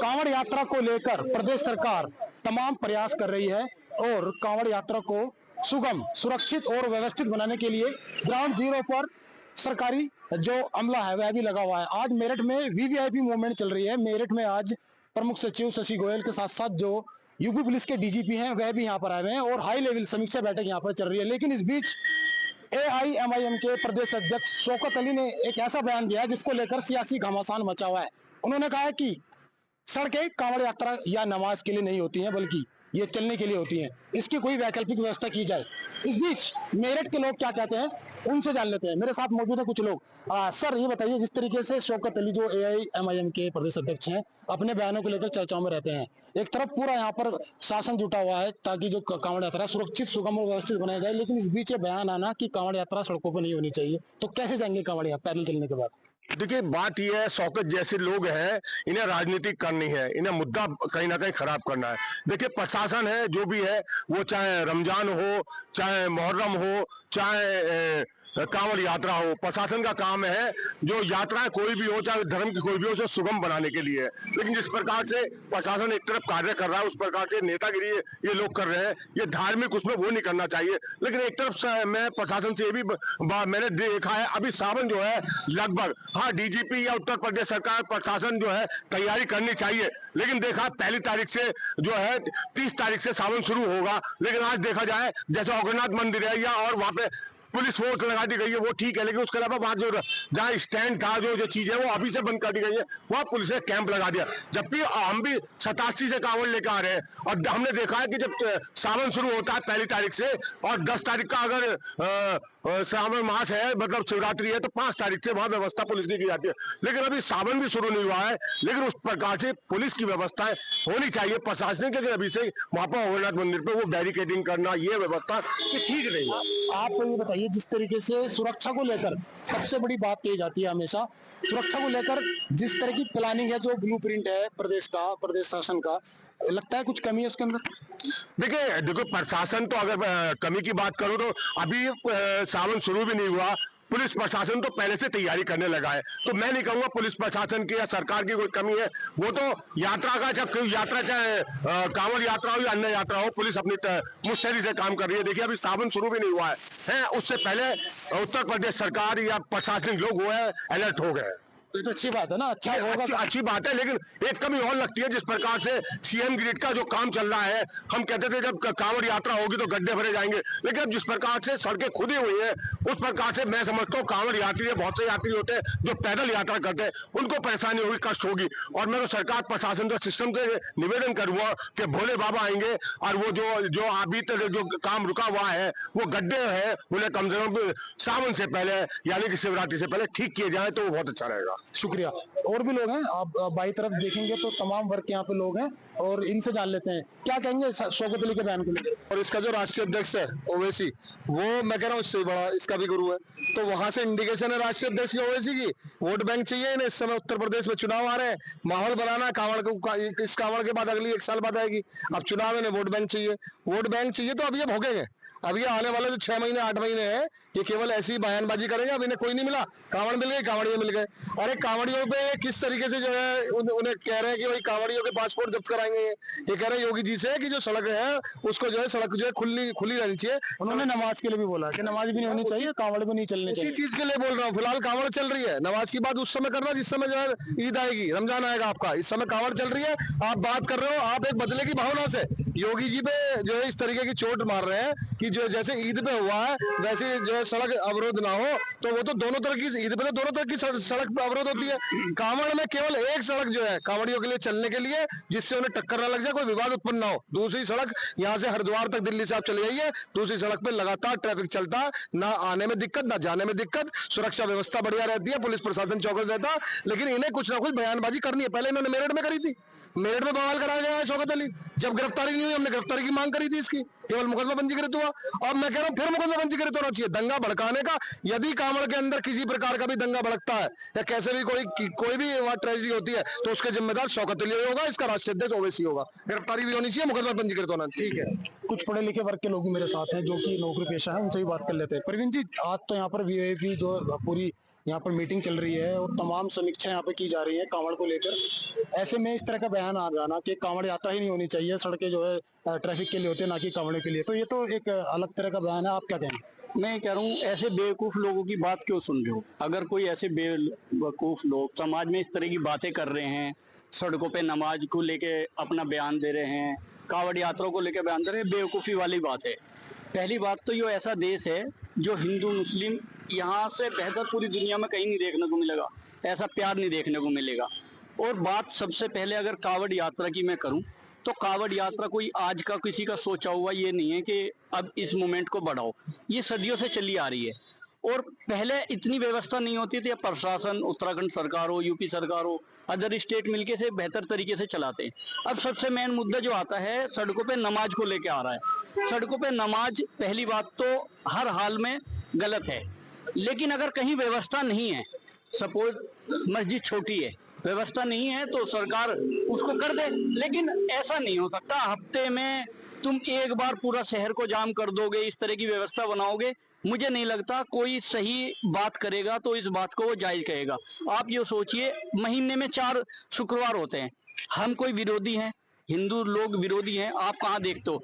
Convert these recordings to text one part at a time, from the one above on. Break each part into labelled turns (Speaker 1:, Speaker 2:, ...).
Speaker 1: कांवड़ यात्रा को लेकर प्रदेश सरकार तमाम प्रयास कर रही है और कांवड़ यात्रा को सुगम, सुरक्षित और व्यवस्थित बनाने के लिए ग्राउंड जीरो पर सरकारी जो अमला है वह भी लगा हुआ है। आज मेरठ में वीवीआईपी मूवमेंट चल रही है। मेरठ में आज प्रमुख सचिव शशि गोयल के साथ साथ जो यूपी पुलिस के डीजीपी हैं वह भी यहाँ पर आए हुए हैं और हाई लेवल समीक्षा बैठक यहाँ पर चल रही है। लेकिन इस बीच एआईएमआईएम के प्रदेश अध्यक्ष शौकत अली ने एक ऐसा बयान दिया जिसको लेकर सियासी घमासान मचा हुआ है। उन्होंने कहा है कि सड़कें कांवड़ यात्रा या नमाज के लिए नहीं होती हैं, बल्कि ये चलने के लिए होती हैं। इसकी कोई वैकल्पिक व्यवस्था की जाए। इस बीच मेरठ के लोग क्या कहते हैं उनसे जान लेते हैं। मेरे साथ मौजूद है कुछ लोग। सर ये बताइए, जिस तरीके से शौकत अली जो एआईएमआईएम के प्रदेश अध्यक्ष हैं अपने बयानों को लेकर चर्चाओं में रहते हैं, एक तरफ पूरा यहाँ पर शासन जुटा हुआ है ताकि जो कांवड़ यात्रा सुरक्षित, सुगम और व्यवस्थित बनाया जाए, लेकिन इस बीच ये बयान आना कि कांवड़ यात्रा सड़कों पर नहीं होनी चाहिए, तो कैसे जाएंगे कांवड़ यात्रा पैदल चलने के बाद?
Speaker 2: देखिए, बात यह है, शौकत जैसे लोग हैं, इन्हें राजनीति करनी है, इन्हें मुद्दा कहीं ना कहीं खराब करना है। देखिए, प्रशासन है जो भी है, वो चाहे रमजान हो, चाहे मुहर्रम हो, चाहे कांवड़ यात्रा हो, प्रशासन का काम है जो यात्राएं कोई भी हो, चाहे धर्म की कोई भी हो, उसे सुगम बनाने के लिए है। लेकिन जिस प्रकार से प्रशासन एक तरफ कार्य कर रहा है, उस प्रकार से नेतागिरी ये लोग कर रहे हैं, ये धार्मिक उसमें वो नहीं करना चाहिए। लेकिन एक तरफ से मैं प्रशासन से ये भी मैंने देखा है, अभी सावन जो है लगभग, हाँ, डीजीपी या उत्तर प्रदेश सरकार प्रशासन जो है तैयारी करनी चाहिए। लेकिन देखा पहली तारीख से जो है 30 तारीख से सावन शुरू होगा, लेकिन आज देखा जाए जैसे औगरनाथ मंदिर है या और वहां पे पुलिस फोर्स लगा दी गई है, वो ठीक है, लेकिन उसके अलावा वहां जो जहाँ स्टैंड था, जो चीज है वो अभी से बंद कर दी गई है, वहां पुलिस ने कैंप लगा दिया। जबकि हम भी 87 से कांवड़ लेकर आ रहे हैं और हमने देखा है कि जब सावन शुरू होता है पहली तारीख से और 10 तारीख का अगर श्रावण मास है, मतलब शिवरात्रि है, तो 5 तारीख से वहां व्यवस्था पुलिस की जाती है। लेकिन अभी सावन भी शुरू नहीं हुआ है, लेकिन उस प्रकार से पुलिस की व्यवस्थाएं होनी चाहिए प्रशासनिक। लेकिन अभी से वहां पर औगरनाथ मंदिर पे वो बैरिकेडिंग करना, ये व्यवस्था ठीक नहीं है।
Speaker 1: आप ये बताइए, जिस तरीके से सुरक्षा को लेकर सबसे बड़ी बात कही जाती है हमेशा, सुरक्षा को लेकर जिस तरह की प्लानिंग है, जो ब्लूप्रिंट है प्रदेश का, प्रदेश शासन का, लगता है कुछ कमी है उसके अंदर?
Speaker 2: देखो प्रशासन तो, अगर कमी की बात करूं तो अभी सावन शुरू भी नहीं हुआ, पुलिस प्रशासन तो पहले से तैयारी करने लगा है। तो मैं नहीं कहूंगा पुलिस प्रशासन की या सरकार की कोई कमी है। वो तो यात्रा का, जब यात्रा चाहे कांवड़ यात्रा हो या अन्य यात्रा हो, पुलिस अपनी मुस्तैदी से काम कर रही है। देखिए, अभी सावन शुरू भी नहीं हुआ है, उससे पहले उत्तर प्रदेश सरकार या प्रशासनिक लोग हुए हैं, अलर्ट हो गए।
Speaker 1: तो अच्छी बात है ना, अच्छा होगा,
Speaker 2: अच्छी बात है। लेकिन एक कमी और लगती है, जिस प्रकार से सीएम ग्रिड का जो काम चल रहा है, हम कहते थे जब कांवड़ यात्रा होगी तो गड्ढे भरे जाएंगे, लेकिन अब जिस प्रकार से सड़कें खुदी हुई है, उस प्रकार से मैं समझता हूँ कांवड़ यात्री, बहुत से यात्री होते हैं जो पैदल यात्रा करते हैं, उनको परेशानी होगी, कष्ट होगी। और मैं तो सरकार प्रशासन से, सिस्टम से निवेदन करूंगा कि भोले बाबा आएंगे और वो जो अभी तक जो काम रुका हुआ है, वो गड्ढे है, उन्हें कम से कम सावन से पहले यानी कि शिवरात्रि से पहले ठीक किए जाए तो बहुत अच्छा रहेगा।
Speaker 1: शुक्रिया। और भी लोग हैं, आप बाई तरफ देखेंगे तो तमाम वर्ग के यहाँ पे लोग हैं और इनसे जान लेते हैं क्या कहेंगे शौकत अली के बयान को लेकर।
Speaker 3: और इसका जो राष्ट्रीय अध्यक्ष है ओवैसी, वो मैं कह रहा हूँ इससे बड़ा इसका भी गुरु है, तो वहां से इंडिकेशन है राष्ट्रीय अध्यक्ष की, ओवैसी की। वोट बैंक चाहिए इन्हें। इस समय उत्तर प्रदेश में चुनाव आ रहे हैं, माहौल बनाना कांवड़ को, इस कांवड़ के बाद अगली 1 साल बाद आएगी, अब चुनाव, इन्हें वोट बैंक चाहिए। वोट बैंक चाहिए तो अब ये भोगेंगे। अब ये आने वाले जो 6 महीने 8 महीने हैं, ये केवल ऐसी बयानबाजी करेंगे। अब इन्हें कोई नहीं मिला, कांवड़ मिल गए, कांवड़िए मिल गए। अरे कांवड़ियों पे किस तरीके से जो है उन्हें कह रहे हैं कि भाई कांवड़ियों के पासपोर्ट जब्त कराएंगे। ये कह रहे हैं योगी जी से कि जो सड़क है उसको जो है, सड़क जो है खुली रहनी चाहिए।
Speaker 1: उन्होंने नमाज के लिए भी बोला कि नमाज भी नहीं होनी चाहिए, कांवड़ भी नहीं चलने चाहिए।
Speaker 3: इसी चीज के लिए बोल रहा हूँ। फिलहाल कांवड़ चल रही है, नमाज की बात उस समय करना जिस समय जो है ईद आएगी, रमजान आएगा आपका। इस समय कांवड़ चल रही है, आप बात कर रहे हो, आप एक बदले की भावना से योगी जी पे जो है इस तरीके की चोट मार रहे हैं कि जो जैसे ईद पे हुआ है वैसे जो है सड़क अवरोध ना हो। तो वो तो दोनों तरह की, ईद पे तो दोनों तरह की सड़क अवरोध होती है। कांवड़ में केवल एक सड़क जो है कांवड़ियों के लिए चलने के लिए, जिससे उन्हें टक्कर ना लग जाए, कोई विवाद उत्पन्न ना हो। दूसरी सड़क यहाँ से हरिद्वार तक दिल्ली से आप चले जाइए, दूसरी सड़क पे लगातार ट्रैफिक चलता है, ना आने में दिक्कत ना जाने में दिक्कत, सुरक्षा व्यवस्था बढ़िया रहती है, पुलिस प्रशासन चौकस रहता है। लेकिन इन्हें कुछ ना कुछ बयानबाजी करनी है। पहले इन्होंने मेरठ में करी थी, मेरठ में बवाल कराया गया है शौकत अली, जब गिरफ्तारी नहीं हुई हमने गिरफ्तारी की मांग करी थी इसकी, केवल मुकदमा पंजीकृत हुआ। अब मैं कह रहा हूँ फिर मुकदमा पंजीकृत होना चाहिए दंगा भड़काने का। यदि कांवड़ के अंदर किसी प्रकार का भी दंगा भड़कता है या कैसे भी कोई भी वहाँ ट्रेजेडी होती है, तो उसके जिम्मेदार शौकत अली होगा, इसका राष्ट्रीय अध्यक्ष ओवैसी होगा। गिरफ्तारी भी होनी चाहिए, मुकदमा पंजीकृत होना। ठीक है,
Speaker 1: कुछ पढ़े लिखे वर्ग के लोग भी मेरे साथ हैं जो कि नौकरी पेशा है, उनसे भी बात कर लेते हैं। प्रवीण जी, आज तो यहाँ पर वीआईपी जो पूरी यहाँ पर मीटिंग चल रही है और तमाम समीक्षा यहाँ पे की जा रही है कांवड़ को लेकर। ऐसे में इस तरह का बयान आ जाना कि कांवड़ यात्रा ही नहीं होनी चाहिए, सड़कें जो है ट्रैफिक के लिए होती है ना कि कांवड़ के लिए, तो ये तो एक अलग तरह का बयान है। आप क्या कहेंगे?
Speaker 4: मैं कह रहा हूँ ऐसे बेवकूफ लोगों की बात क्यों सुन रहे हो? अगर कोई ऐसे बेवकूफ लोग समाज में इस तरह की बातें कर रहे हैं, सड़कों पे नमाज को लेके अपना बयान दे रहे हैं, कांवड़ यात्रा को लेके बयान दे रहे हैं, बेवकूफ़ी वाली बात है। पहली बात तो ये ऐसा देश है जो हिंदू मुस्लिम यहाँ से बेहतर पूरी दुनिया में कहीं नहीं देखने को मिलेगा, ऐसा प्यार नहीं देखने को मिलेगा। और बात सबसे पहले अगर कांवड़ यात्रा की मैं करूं तो कांवड़ यात्रा कोई आज का किसी का सोचा हुआ ये नहीं है कि अब इस मोमेंट को बढ़ाओ, ये सदियों से चली आ रही है। और पहले इतनी व्यवस्था नहीं होती थी, प्रशासन उत्तराखंड सरकार हो, यूपी सरकार हो, अदर स्टेट मिलके से बेहतर तरीके से चलाते हैं। अब सबसे मेन मुद्दा जो आता है सड़कों पे नमाज को लेके आ रहा है। सड़कों पे नमाज पहली बात तो हर हाल में गलत है, लेकिन अगर कहीं व्यवस्था नहीं है, सपोज मस्जिद छोटी है, व्यवस्था नहीं है तो सरकार उसको कर दे। लेकिन ऐसा नहीं हो सकता हफ्ते में तुम एक बार पूरा शहर को जाम कर दोगे, इस तरह की व्यवस्था बनाओगे। मुझे नहीं लगता कोई सही बात करेगा तो इस बात को वो जायज कहेगा। आप ये सोचिए महीने में 4 शुक्रवार होते हैं, हम कोई विरोधी हैं, हिंदू लोग विरोधी हैं, आप कहाँ देखते हो?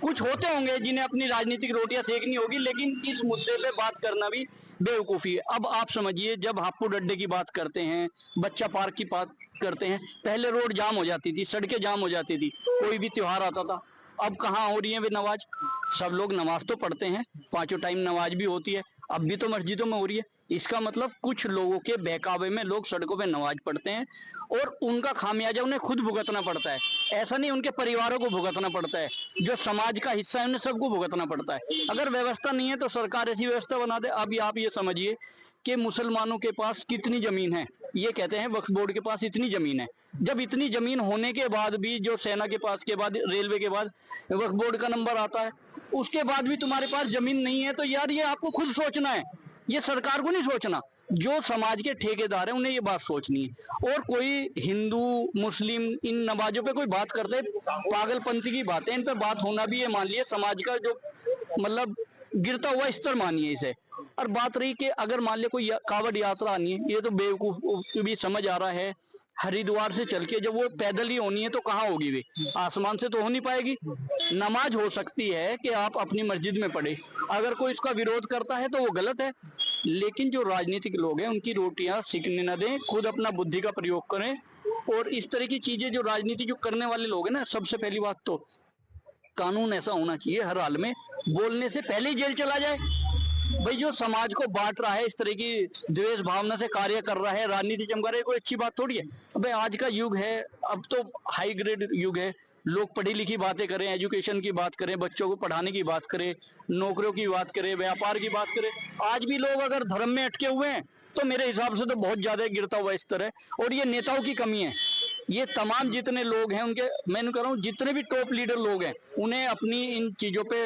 Speaker 4: कुछ होते होंगे जिन्हें अपनी राजनीतिक रोटियां सेकनी होगी, लेकिन इस मुद्दे पे बात करना भी बेवकूफ़ी है। अब आप समझिए जब हापुड़ अड्डे की बात करते हैं, बच्चा पार्क की बात करते हैं, पहले रोड जाम हो जाती थी, सड़कें जाम हो जाती थी, कोई भी त्योहार आता था। अब कहाँ हो रही है वे नमाज? सब लोग नमाज तो पढ़ते हैं, 5 टाइम नमाज भी होती है, अब भी तो मस्जिदों में हो रही है। इसका मतलब कुछ लोगों के बहकावे में लोग सड़कों पे नमाज पढ़ते हैं और उनका खामियाजा उन्हें खुद भुगतना पड़ता है। ऐसा नहीं उनके परिवारों को भुगतना पड़ता है, जो समाज का हिस्सा है उन्हें सबको भुगतना पड़ता है। अगर व्यवस्था नहीं है तो सरकार ऐसी व्यवस्था बना दे। अभी आप ये समझिए कि मुसलमानों के पास कितनी जमीन है, ये कहते हैं वक्फ बोर्ड के पास इतनी जमीन है। जब इतनी जमीन होने के बाद भी जो सेना के पास के बाद रेलवे के बाद वक्फ बोर्ड का नंबर आता है, उसके बाद भी तुम्हारे पास जमीन नहीं है, तो यार ये आपको खुद सोचना है, ये सरकार को नहीं सोचना। जो समाज के ठेकेदार हैं उन्हें ये बात सोचनी है। और कोई हिंदू मुस्लिम इन नमाजों पे कोई बात करते, पागलपंथी की बातें, इन पे बात होना भी ये मान लिए समाज का जो मतलब गिरता हुआ स्तर मानिए इसे। और बात रही कि अगर मान लिया कोई कांवड़ यात्रा आनी है, ये तो बेवकूफ भी समझ आ रहा है। हरिद्वार से चल के जब वो पैदल ही होनी है तो कहाँ होगी वे? आसमान से तो हो नहीं पाएगी। नमाज हो सकती है कि आप अपनी मस्जिद में पढ़े, अगर कोई इसका विरोध करता है तो वो गलत है। लेकिन जो राजनीतिक लोग हैं उनकी रोटियां सिकने न दें, खुद अपना बुद्धि का प्रयोग करें। और इस तरह की चीजें जो राजनीति जो करने वाले लोग हैं ना, सबसे पहली बात तो कानून ऐसा होना चाहिए हर हाल में, बोलने से पहले ही जेल चला जाए। भाई जो समाज को बांट रहा है, इस तरह की द्वेष भावना से कार्य कर रहा है, राजनीति चमका रहा है, कोई अच्छी बात थोड़ी है। अबे आज का युग है, अब तो हाई ग्रेड युग है, लोग पढ़ी लिखी बातें करें, एजुकेशन की बात करें, बच्चों को पढ़ाने की बात करें, नौकरियों की बात करें, व्यापार की बात करें। आज भी लोग अगर धर्म में अटके हुए हैं तो मेरे हिसाब से तो बहुत ज्यादा गिरता हुआ स्तर है। और ये नेताओं की कमी है। ये तमाम जितने लोग हैं उनके, मैं कह रहा हूँ जितने भी टॉप लीडर लोग हैं उन्हें अपनी इन चीजों पे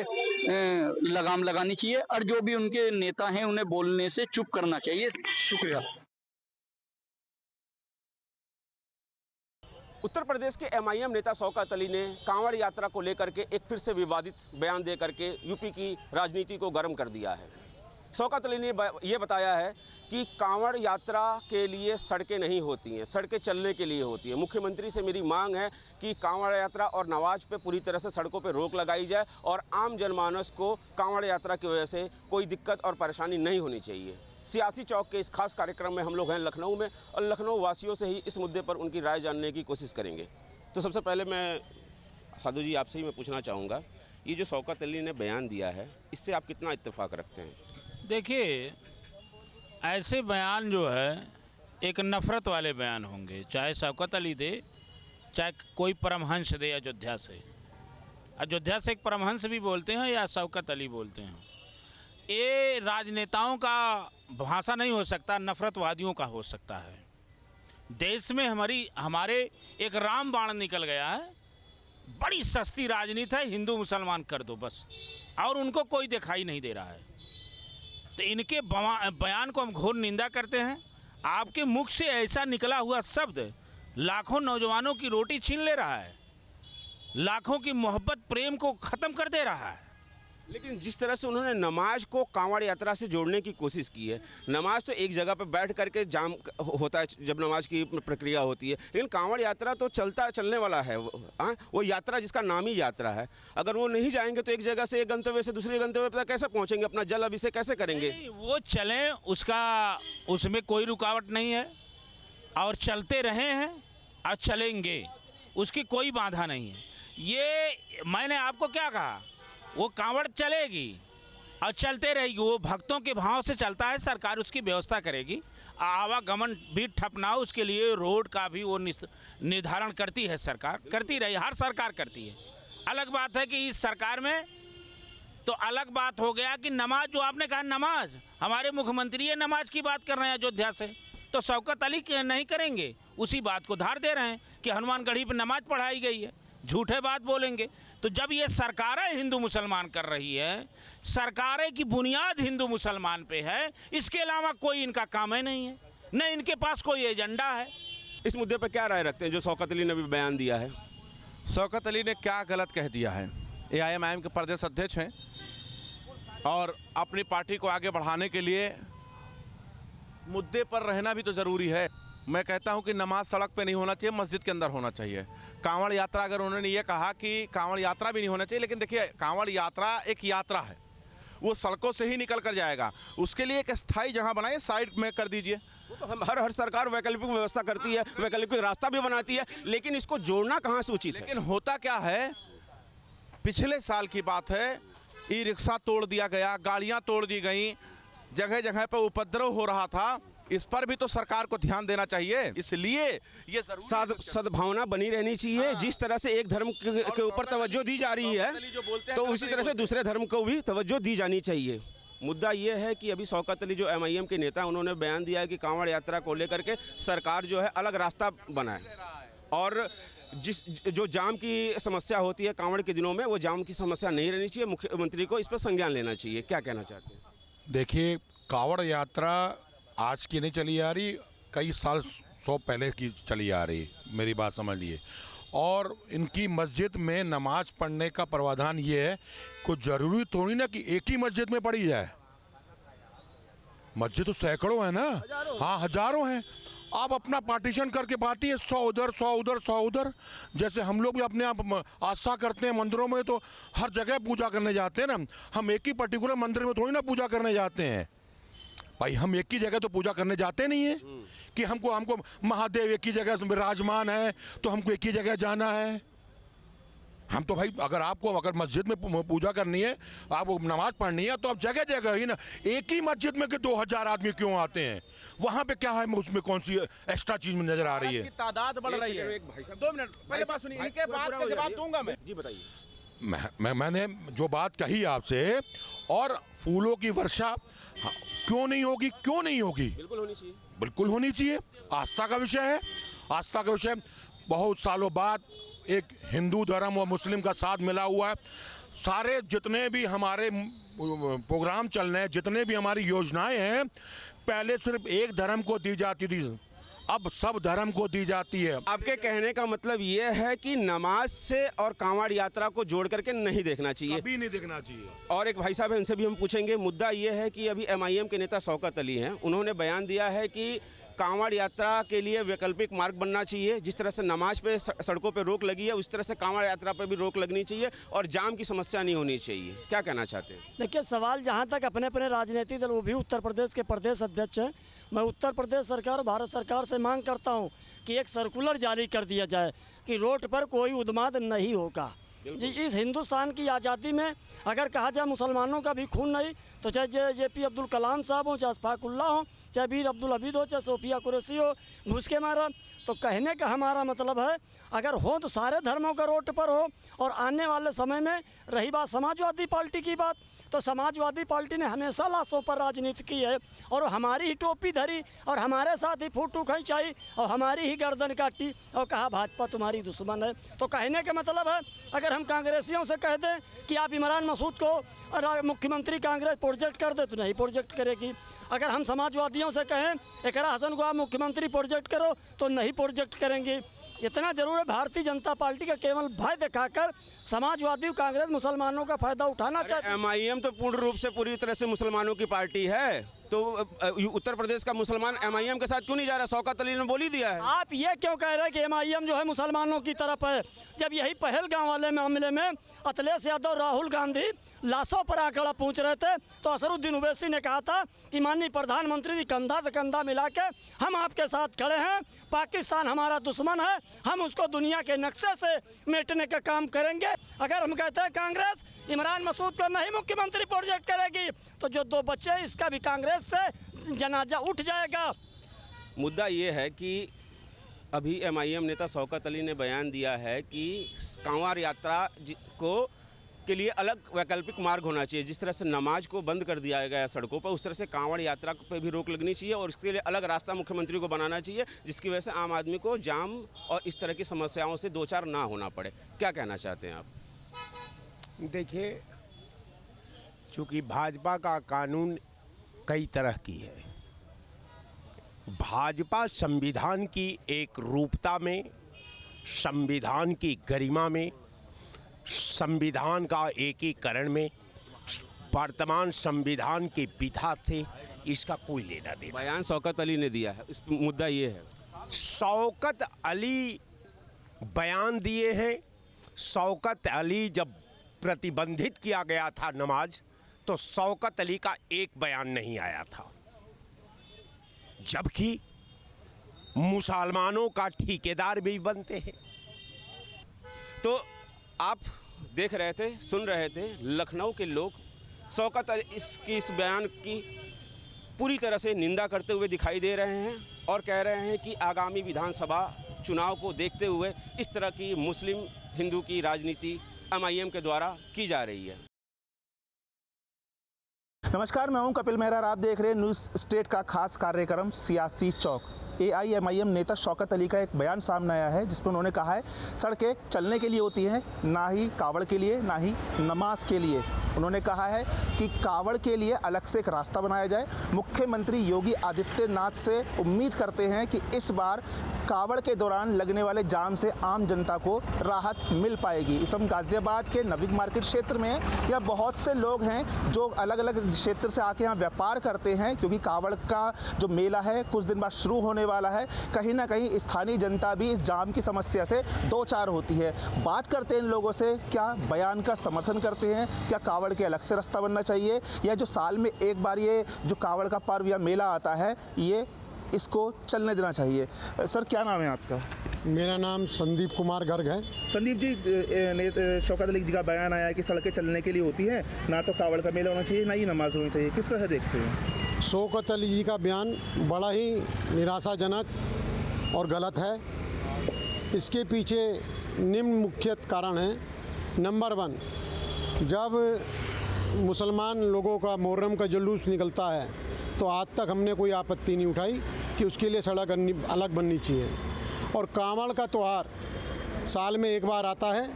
Speaker 4: लगाम लगानी चाहिए, और जो भी उनके नेता हैं उन्हें बोलने से चुप करना चाहिए।
Speaker 1: शुक्रिया।
Speaker 5: उत्तर प्रदेश के एमआईएम नेता शौकत अली ने कांवड़ यात्रा को लेकर के एक फिर से विवादित बयान दे करके यूपी की राजनीति को गर्म कर दिया है। शौकत अली ने ये बताया है कि कांवड़ यात्रा के लिए सड़कें नहीं होती हैं, सड़कें चलने के लिए होती हैं। मुख्यमंत्री से मेरी मांग है कि कांवड़ यात्रा और नमाज पे पूरी तरह से सड़कों पे रोक लगाई जाए और आम जनमानस को कांवड़ यात्रा की वजह से कोई दिक्कत और परेशानी नहीं होनी चाहिए। सियासी चौक के इस खास कार्यक्रम में हम लोग हैं लखनऊ में, और लखनऊ वासियों से ही इस मुद्दे पर उनकी राय जानने की कोशिश करेंगे। तो सबसे पहले मैं साधु जी आपसे ही मैं पूछना चाहूँगा, ये जो शौकत अली ने बयान दिया है इससे आप कितना इत्तेफाक रखते हैं?
Speaker 6: देखिए, ऐसे बयान जो है एक नफ़रत वाले बयान होंगे, चाहे शौकत अली दे, चाहे कोई परमहंस दे अयोध्या से। अयोध्या से एक परमहंस भी बोलते हैं या शौकत अली बोलते हैं। ये राजनेताओं का भाषा नहीं हो सकता, नफ़रतवादियों का हो सकता है। देश में हमारे एक राम बाण निकल गया है, बड़ी सस्ती राजनीति है, हिंदू मुसलमान कर दो बस, और उनको कोई दिखाई नहीं दे रहा है। तो इनके बयान को हम घोर निंदा करते हैं। आपके मुख से ऐसा निकला हुआ शब्द लाखों नौजवानों की रोटी छीन ले रहा है, लाखों की मोहब्बत प्रेम को ख़त्म कर दे रहा है।
Speaker 5: लेकिन जिस तरह से उन्होंने नमाज को कांवड़ यात्रा से जोड़ने की कोशिश की है, नमाज तो एक जगह पर बैठ करके जाम होता है जब नमाज की प्रक्रिया होती है, लेकिन कांवड़ यात्रा तो चलने वाला है। वो यात्रा जिसका नाम ही यात्रा है, अगर वो नहीं जाएंगे तो एक जगह से एक गंतव्य से दूसरे गंतव्य पर कैसे पहुंचेंगे, अपना जल अभिषेक कैसे करेंगे?
Speaker 6: नहीं, वो चलें, उसमें कोई रुकावट नहीं है, और चलते रहे हैं और चलेंगे, उसकी कोई बाधा नहीं है। ये मैंने आपको क्या कहा, वो कांवड़ चलेगी और चलते रहेगी, वो भक्तों के भाव से चलता है, सरकार उसकी व्यवस्था करेगी। आवागमन भी ठप ना हो उसके लिए रोड का भी वो निर्धारण करती है, सरकार करती रही, हर सरकार करती है। अलग बात है कि इस सरकार में तो अलग बात हो गया कि नमाज, जो आपने कहा नमाज, हमारे मुख्यमंत्री ये नमाज की बात कर रहे हैं अयोध्या से, तो शौकत अली नहीं करेंगे, उसी बात को धार दे रहे हैं कि हनुमानगढ़ी पर नमाज पढ़ाई गई है, झूठे बात बोलेंगे। तो जब ये सरकारें हिंदू मुसलमान कर रही है, सरकारें की बुनियाद हिंदू मुसलमान पे है, इसके अलावा कोई इनका काम है नहीं है, न इनके पास कोई एजेंडा है।
Speaker 5: इस मुद्दे पर क्या राय रखते हैं जो शौकत अली ने भी बयान दिया है?
Speaker 7: शौकत अली ने क्या गलत कह दिया है? AIM के प्रदेश अध्यक्ष हैं और अपनी पार्टी को आगे बढ़ाने के लिए मुद्दे पर रहना भी तो ज़रूरी है। मैं कहता हूं कि नमाज सड़क पे नहीं होना चाहिए, मस्जिद के अंदर होना चाहिए। कांवड़ यात्रा, अगर उन्होंने ये कहा कि कांवड़ यात्रा भी नहीं होना चाहिए, लेकिन देखिए कांवड़ यात्रा एक यात्रा है, वो सड़कों से ही निकल कर जाएगा। उसके लिए एक स्थायी जगह बनाइए, साइड में कर दीजिए।
Speaker 5: वो तो हम हर सरकार वैकल्पिक व्यवस्था करती है, वैकल्पिक रास्ता भी बनाती है, लेकिन इसको जोड़ना कहाँ से उचित है?
Speaker 7: लेकिन होता क्या है, पिछले साल की बात है, ई रिक्शा तोड़ दिया गया, गाड़ियाँ तोड़ दी गई, जगह जगह पर उपद्रव हो रहा था। इस पर भी तो सरकार को ध्यान देना चाहिए। इसलिए ये
Speaker 5: सद्भावना बनी रहनी चाहिए। जिस तरह से एक धर्म के ऊपर तवज्जो दी जा रही है, तो उसी तरह से दूसरे धर्म को भी तवज्जो दी जानी चाहिए। मुद्दा ये है कि अभी शौकत अली जो MIM के नेता, उन्होंने बयान दिया है कि कांवड़ यात्रा को लेकर के सरकार जो है अलग रास्ता बनाए, और जो जाम की समस्या होती है कांवड़ के दिनों में, वो जाम की समस्या नहीं रहनी चाहिए। मुख्यमंत्री को इस पर संज्ञान लेना चाहिए। क्या कहना चाहते हैं?
Speaker 8: देखिए, कांवड़ यात्रा आज की नहीं चली आ रही, कई साल 100 पहले की चली आ रही, मेरी बात समझिए। और इनकी मस्जिद में नमाज पढ़ने का प्रावधान ये है, कुछ ज़रूरी थोड़ी ना कि एक ही मस्जिद में पढ़ी जाए। मस्जिद तो सैकड़ों है ना, हाँ हजारों हैं। आप अपना पार्टीशन करके बांटिए, 100 उधर 100 उधर 100 उधर। जैसे हम लोग भी अपने आप आस्था करते हैं मंदिरों में, तो हर जगह पूजा करने जाते हैं ना, हम एक ही पर्टिकुलर मंदिर में थोड़ी ना पूजा करने जाते हैं। भाई हम एक ही जगह तो पूजा करने जाते नहीं है कि हमको महादेव एक ही जगह विराजमान है तो हमको एक ही जगह जाना है। हम तो भाई, अगर मस्जिद में पूजा करनी है, आपको नमाज पढ़नी है, तो आप जगह जगह ही ना, एक ही मस्जिद में कि 2000 आदमी क्यों आते हैं? वहाँ पे क्या है, उसमें कौन सी एक्स्ट्रा चीज में नजर आ रही है?
Speaker 7: तादाद बढ़ रही है। 2 मिनट पहले बात सुनिए, इनके बात का जवाब दूंगा मैं।
Speaker 5: जी बताइए।
Speaker 8: मैंने जो बात कही आपसे, और फूलों की वर्षा क्यों नहीं होगी? क्यों नहीं होगी?
Speaker 5: बिल्कुल होनी चाहिए,
Speaker 8: बिल्कुल होनी चाहिए। आस्था का विषय है, आस्था का विषय। बहुत सालों बाद एक हिंदू धर्म और मुस्लिम का साथ मिला हुआ है। सारे जितने भी हमारे प्रोग्राम चल रहे हैं, जितने भी हमारी योजनाएं हैं, पहले सिर्फ एक धर्म को दी जाती थी, अब सब धर्म को दी जाती है।
Speaker 5: आपके कहने का मतलब ये है कि नमाज से और कांवड़ यात्रा को जोड़ करके नहीं देखना चाहिए,
Speaker 8: कभी नहीं देखना चाहिए।
Speaker 5: और एक भाई साहब हैं, इनसे भी हम पूछेंगे। मुद्दा ये है कि अभी MIM के नेता शौकत अली हैं, उन्होंने बयान दिया है कि कांवड़ यात्रा के लिए वैकल्पिक मार्ग बनना चाहिए। जिस तरह से नमाज पे सड़कों पे रोक लगी है, उस तरह से कांवड़ यात्रा पे भी रोक लगनी चाहिए, और जाम की समस्या नहीं होनी चाहिए। क्या कहना चाहते हैं?
Speaker 9: देखिए, सवाल जहाँ तक अपने अपने राजनीतिक दल, वो भी उत्तर प्रदेश के प्रदेश अध्यक्ष हैं, मैं उत्तर प्रदेश सरकार, भारत सरकार से मांग करता हूँ कि एक सर्कुलर जारी कर दिया जाए कि रोड पर कोई उन्माद नहीं होगा। जी, इस हिंदुस्तान की आज़ादी में अगर कहा जाए मुसलमानों का भी खून नहीं, तो चाहे JP अब्दुल कलाम साहब हो, चाहे अशफाकुल्ला हो, चाहे वीर अब्दुल हमीद हो, चाहे सोफिया कुरैशी हो, घुस के मारा। तो कहने का हमारा मतलब है, अगर हो तो सारे धर्मों का रोड पर हो। और आने वाले समय में रही बात समाजवादी पार्टी की बात, तो समाजवादी पार्टी ने हमेशा लाशों पर राजनीति की है, और हमारी ही टोपी धरी, और हमारे साथ ही फोटो खिंचाई, और हमारी ही गर्दन काटी, और कहा भाजपा तुम्हारी दुश्मन है। तो कहने का मतलब है, अगर हम कांग्रेसियों से कह दें कि आप इमरान मसूद को मुख्यमंत्री कांग्रेस प्रोजेक्ट कर दे, तो नहीं प्रोजेक्ट करेगी। अगर हम समाजवादियों से कहें इकरा हसन को आप मुख्यमंत्री प्रोजेक्ट करो, तो नहीं प्रोजेक्ट करेंगे। इतना जरूर है भारतीय जनता पार्टी का केवल भय दिखाकर समाजवादी कांग्रेस मुसलमानों का फायदा उठाना चाहती है।
Speaker 5: एमआईएम तो पूर्ण रूप से पूरी तरह से मुसलमानों की पार्टी है, तो उत्तर प्रदेश का मुसलमान एमआईएम के साथ क्यों नहीं जा रहा? शौकत अली ने बोल ही दिया है।
Speaker 9: आप ये क्यों कह रहे हैं कि एमआईएम जो है मुसलमानों की तरफ है, जब यही पहलगाम वाले मामले में अखिलेश यादव राहुल गांधी लाशों पर आंकड़ा पूछ रहे थे तो असरुद्दीन ओवैसी ने कहा था कि माननीय प्रधानमंत्री जी कंधा से कंधा मिला के हम आपके साथ खड़े हैं, पाकिस्तान हमारा दुश्मन है, हम उसको दुनिया के नक्शे से मिटने का काम करेंगे। अगर हम कहते हैं कांग्रेस इमरान मसूद को नहीं मुख्यमंत्री प्रोजेक्ट करेगी तो जो 2 बच्चे हैं इसका भी कांग्रेस से जनाजा उठ जाएगा।
Speaker 5: मुद्दा ये है कि अभी एमआईएम नेता शौकत अली ने बयान दिया है कि कांवड़ यात्रा को के लिए अलग वैकल्पिक मार्ग होना चाहिए। जिस तरह से नमाज को बंद कर दिया गया है सड़कों पर, उस तरह से कांवड़ यात्रा पे भी रोक लगनी चाहिए और इसके लिए अलग रास्ता मुख्यमंत्री को बनाना चाहिए, जिसकी वजह से आम आदमी को जाम और इस तरह की समस्याओं से 2-4 ना होना पड़े। क्या कहना चाहते हैं आप?
Speaker 10: देखिए, चूँकि भाजपा का कानून कई तरह की है, भाजपा संविधान की एक रूपता में, संविधान की गरिमा में, संविधान का एकीकरण में, वर्तमान संविधान की विधा से इसका कोई लेना देना।
Speaker 5: बयान शौकत अली ने दिया है, इस मुद्दा ये है।
Speaker 10: शौकत अली बयान दिए हैं। शौकत अली जब प्रतिबंधित किया गया था नमाज, तो शौकत अली का एक बयान नहीं आया था, जबकि मुसलमानों का ठेकेदार भी बनते हैं।
Speaker 5: तो आप देख रहे थे, सुन रहे थे, लखनऊ के लोग शौकत अली इस बयान की पूरी तरह से निंदा करते हुए दिखाई दे रहे हैं और कह रहे हैं कि आगामी विधानसभा चुनाव को देखते हुए इस तरह की मुस्लिम हिंदू की राजनीति एमआईएम के द्वारा की जा रही है।
Speaker 1: नमस्कार, मैं हूं कपिल मेहरा और आप देख रहे हैं न्यूज़ स्टेट का खास कार्यक्रम सियासी चौक। एआईएमआईएम नेता शौकत अली का एक बयान सामने आया है जिसमें उन्होंने कहा है सड़कें चलने के लिए होती हैं, ना ही कावड़ के लिए, ना ही नमाज के लिए। उन्होंने कहा है कि कावड़ के लिए अलग से एक रास्ता बनाया जाए। मुख्यमंत्री योगी आदित्यनाथ से उम्मीद करते हैं कि इस बार कावड़ के दौरान लगने वाले जाम से आम जनता को राहत मिल पाएगी। इस समय गाज़ियाबाद के नवीन मार्केट क्षेत्र में या बहुत से लोग हैं जो अलग अलग क्षेत्र से आके यहाँ व्यापार करते हैं, क्योंकि कावड़ का जो मेला है कुछ दिन बाद शुरू होने वाला है। कहीं ना कहीं स्थानीय जनता भी इस जाम की समस्या से 2-4 होती है। बात करते हैं इन लोगों से, क्या बयान का समर्थन करते हैं, क्या कावड़ के अलग से रास्ता बनना चाहिए, या जो साल में एक बार ये जो कावड़ का पर्व या मेला आता है ये इसको चलने देना चाहिए। सर, क्या नाम है आपका?
Speaker 8: मेरा नाम संदीप कुमार गर्ग है।
Speaker 1: संदीप जी, शौकत अली जी का बयान आया है कि सड़कें चलने के लिए होती हैं, ना तो कावड़ का मेला होना चाहिए, ना ही नमाज होनी चाहिए। किस तरह देखते हैं?
Speaker 8: शौकत अली जी का बयान बड़ा ही निराशाजनक और गलत है। इसके पीछे निम्न मुख्य कारण है। नंबर 1, जब मुसलमान लोगों का मुहर्रम का जुलूस निकलता है तो आज तक हमने कोई आपत्ति नहीं उठाई कि उसके लिए सड़क अलग बननी चाहिए। और कांवड़ का त्यौहार साल में एक बार आता है,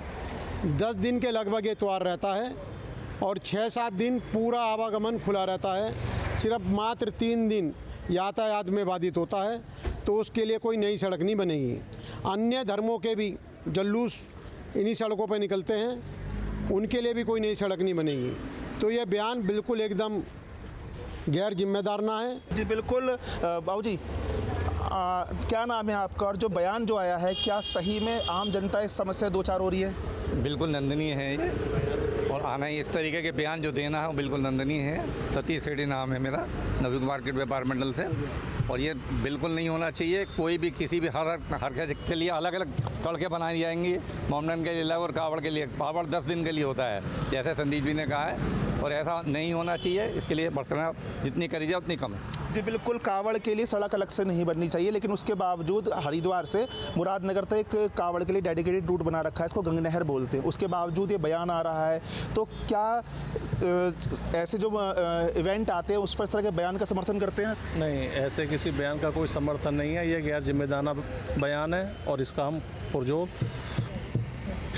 Speaker 8: 10 दिन के लगभग ये त्यौहार रहता है और 6-7 दिन पूरा आवागमन खुला रहता है। सिर्फ मात्र 3 दिन यातायात में बाधित होता है, तो उसके लिए कोई नई सड़क नहीं बनेगी। अन्य धर्मों के भी जुलूस इन्हीं सड़कों पर निकलते हैं, उनके लिए भी कोई नई सड़क नहीं बनेगी। तो ये बयान बिल्कुल एकदम गैर जिम्मेदार ना है।
Speaker 1: जी बिल्कुल। बाबूजी, क्या नाम है आपका, और जो बयान जो आया है क्या सही में आम जनता इस समस्या 2-4 हो रही है?
Speaker 11: बिल्कुल निंदनीय है ये, और आना ही इस तरीके के बयान जो देना है वो बिल्कुल निंदनीय है। सतीश सेठी नाम है मेरा, नवीन मार्केट व्यापार मंडल से, और ये बिल्कुल नहीं होना चाहिए। कोई भी किसी भी हर के लिए अलग अलग सड़कें बनाई जाएंगी, मोमडन के लिए अलग और कावड़ के लिए। कावड़ 10 दिन के लिए होता है, जैसे संदीप जी ने कहा है, और ऐसा नहीं होना चाहिए। इसके लिए बरसना जितनी करी जाए उतनी कम है।
Speaker 1: जी बिल्कुल, कावड़ के लिए सड़क अलग से नहीं बननी चाहिए, लेकिन उसके बावजूद हरिद्वार से मुरादनगर तक कावड़ के लिए डेडिकेटेड रूट बना रखा है, इसको गंगा नहर बोलते हैं। उसके बावजूद ये बयान आ रहा है, तो क्या ऐसे जो इवेंट आते हैं उस पर इस तरह के बयान का समर्थन करते हैं?
Speaker 12: नहीं, ऐसे किसी बयान का कोई समर्थन नहीं है। ये गैर जिम्मेदाराना बयान है और इसका हम पुरजोर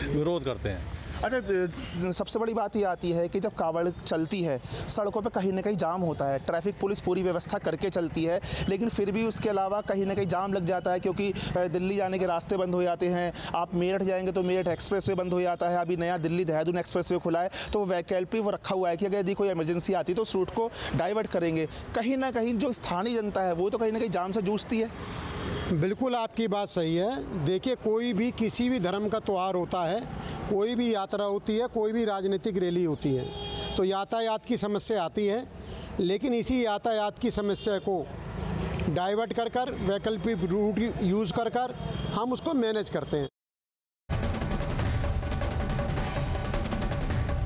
Speaker 12: विरोध करते हैं।
Speaker 13: अच्छा, सबसे बड़ी बात ये आती है कि जब कावड़ चलती है सड़कों पे कहीं ना कहीं जाम होता है, ट्रैफिक पुलिस पूरी व्यवस्था करके चलती है, लेकिन फिर भी उसके अलावा कहीं ना कहीं जाम लग जाता है क्योंकि दिल्ली जाने के रास्ते बंद हो जाते हैं। आप मेरठ जाएंगे तो मेरठ एक्सप्रेसवे बंद हो जाता है। अभी नया दिल्ली देहरादून एक्सप्रेसवे खुला है तो वैकल्पिक वो रखा हुआ है कि अगर यदि कोई इमरजेंसी आती है तो उस रूट को डाइवर्ट करेंगे। कहीं ना कहीं जो स्थानीय जनता है वो तो कहीं ना कहीं जाम से जूझती है।
Speaker 14: बिल्कुल आपकी बात सही है। देखिए, कोई भी किसी भी धर्म का त्यौहार होता है, कोई भी यात्रा होती है, कोई भी राजनीतिक रैली होती है, तो यातायात की समस्या आती है, लेकिन इसी यातायात की समस्या को डाइवर्ट कर वैकल्पिक रूट यूज़ कर हम उसको मैनेज करते हैं।